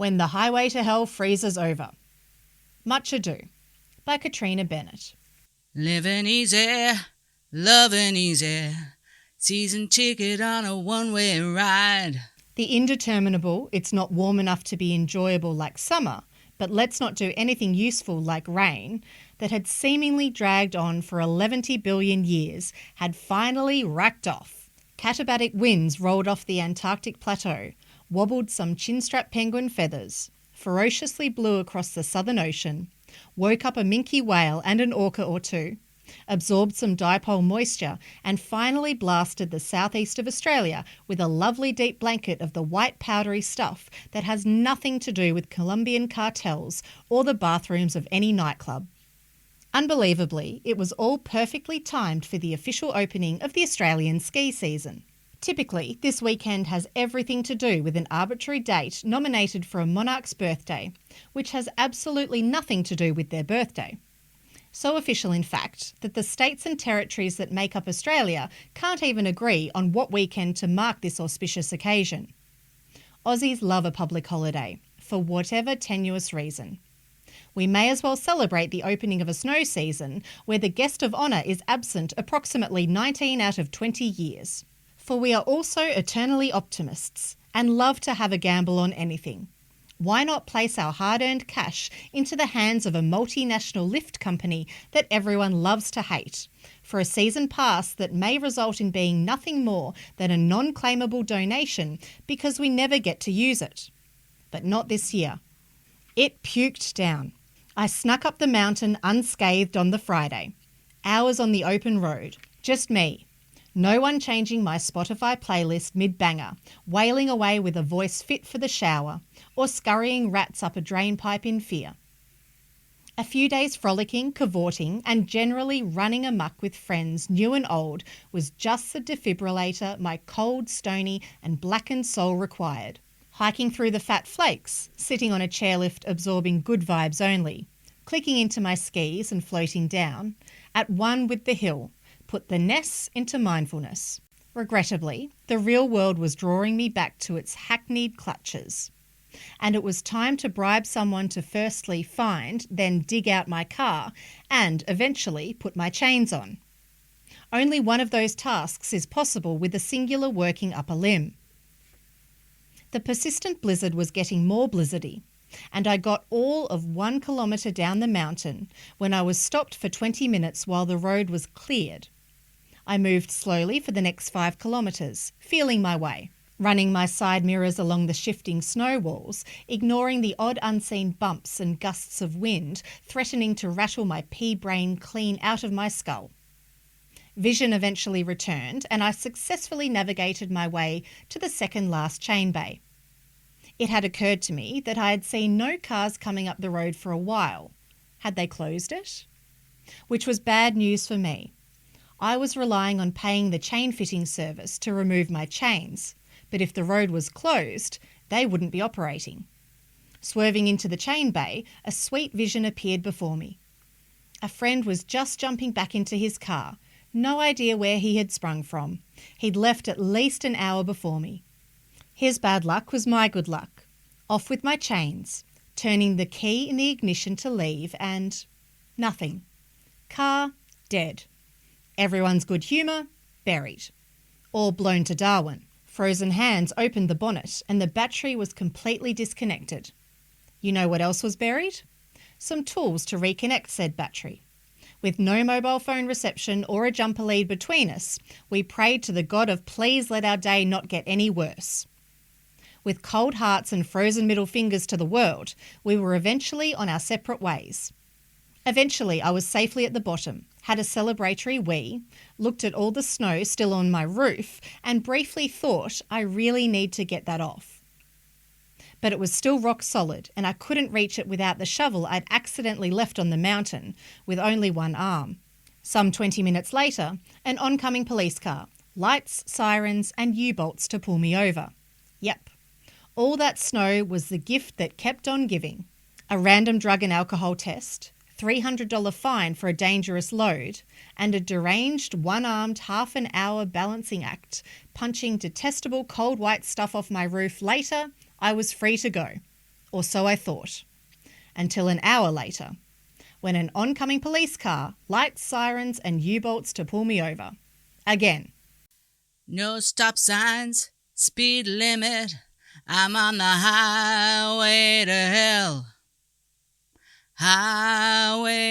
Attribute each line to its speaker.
Speaker 1: When the Highway to Hell Freezes Over. Much Ado by Katrina Bennett.
Speaker 2: Living easy, loving easy, season ticket on a one-way ride.
Speaker 1: The indeterminable, it's not warm enough to be enjoyable like summer, but let's not do anything useful like rain, that had seemingly dragged on for 11 billion years, had finally racked off. Katabatic winds rolled off the Antarctic plateau, wobbled some chinstrap penguin feathers, ferociously blew across the Southern Ocean, woke up a minke whale and an orca or two, absorbed some dipole moisture, and finally blasted the southeast of Australia with a lovely deep blanket of the white powdery stuff that has nothing to do with Colombian cartels or the bathrooms of any nightclub. Unbelievably, it was all perfectly timed for the official opening of the Australian ski season. Typically, this weekend has everything to do with an arbitrary date nominated for a monarch's birthday, which has absolutely nothing to do with their birthday. So official, in fact, that the states and territories that make up Australia can't even agree on what weekend to mark this auspicious occasion. Aussies love a public holiday, for whatever tenuous reason. We may as well celebrate the opening of a snow season where the guest of honour is absent approximately 19 out of 20 years. For we are also eternally optimists and love to have a gamble on anything. Why not place our hard-earned cash into the hands of a multinational lift company that everyone loves to hate, for a season pass that may result in being nothing more than a non-claimable donation because we never get to use it? But not this year. It puked down. I snuck up the mountain unscathed on the Friday. Hours on the open road. Just me. No one changing my Spotify playlist mid-banger, wailing away with a voice fit for the shower, or scurrying rats up a drain pipe in fear. A few days frolicking, cavorting, and generally running amok with friends new and old was just the defibrillator my cold, stony, and blackened soul required. Hiking through the fat flakes, sitting on a chairlift absorbing good vibes only, clicking into my skis and floating down, at one with the hill, put the Ness into mindfulness. Regrettably, the real world was drawing me back to its hackneyed clutches. And it was time to bribe someone to firstly find, then dig out my car, and eventually put my chains on. Only one of those tasks is possible with a singular working upper limb. The persistent blizzard was getting more blizzardy, and I got all of 1 kilometre down the mountain when I was stopped for 20 minutes while the road was cleared. I moved slowly for the next 5 kilometres, feeling my way, running my side mirrors along the shifting snow walls, ignoring the odd unseen bumps and gusts of wind threatening to rattle my pea brain clean out of my skull. Vision eventually returned, and I successfully navigated my way to the second last chain bay. It had occurred to me that I had seen no cars coming up the road for a while. Had they closed it? Which was bad news for me. I was relying on paying the chain fitting service to remove my chains, but if the road was closed, they wouldn't be operating. Swerving into the chain bay, a sweet vision appeared before me. A friend was just jumping back into his car. No idea where he had sprung from. He'd left at least an hour before me. His bad luck was my good luck. Off with my chains, turning the key in the ignition to leave, and nothing. Car dead. Everyone's good humour buried. All blown to Darwin. Frozen hands opened the bonnet and the battery was completely disconnected. You know what else was buried? Some tools to reconnect said battery. With no mobile phone reception or a jumper lead between us, we prayed to the God of please let our day not get any worse. With cold hearts and frozen middle fingers to the world, we were eventually on our separate ways. Eventually, I was safely at the bottom, had a celebratory wee, looked at all the snow still on my roof, and briefly thought I really need to get that off. But it was still rock solid, and I couldn't reach it without the shovel I'd accidentally left on the mountain, with only one arm. Some 20 minutes later, an oncoming police car, lights, sirens, and U-bolts to pull me over. Yep. All that snow was the gift that kept on giving. A random drug and alcohol test, $300 fine for a dangerous load, and a deranged, one-armed half-an-hour balancing act, punching detestable cold white stuff off my roof later, I was free to go. or so I thought, until an hour later, when an oncoming police car, lights, sirens and U-bolts to pull me over. Again.
Speaker 2: No stop signs, speed limit, I'm on the highway to hell. Highway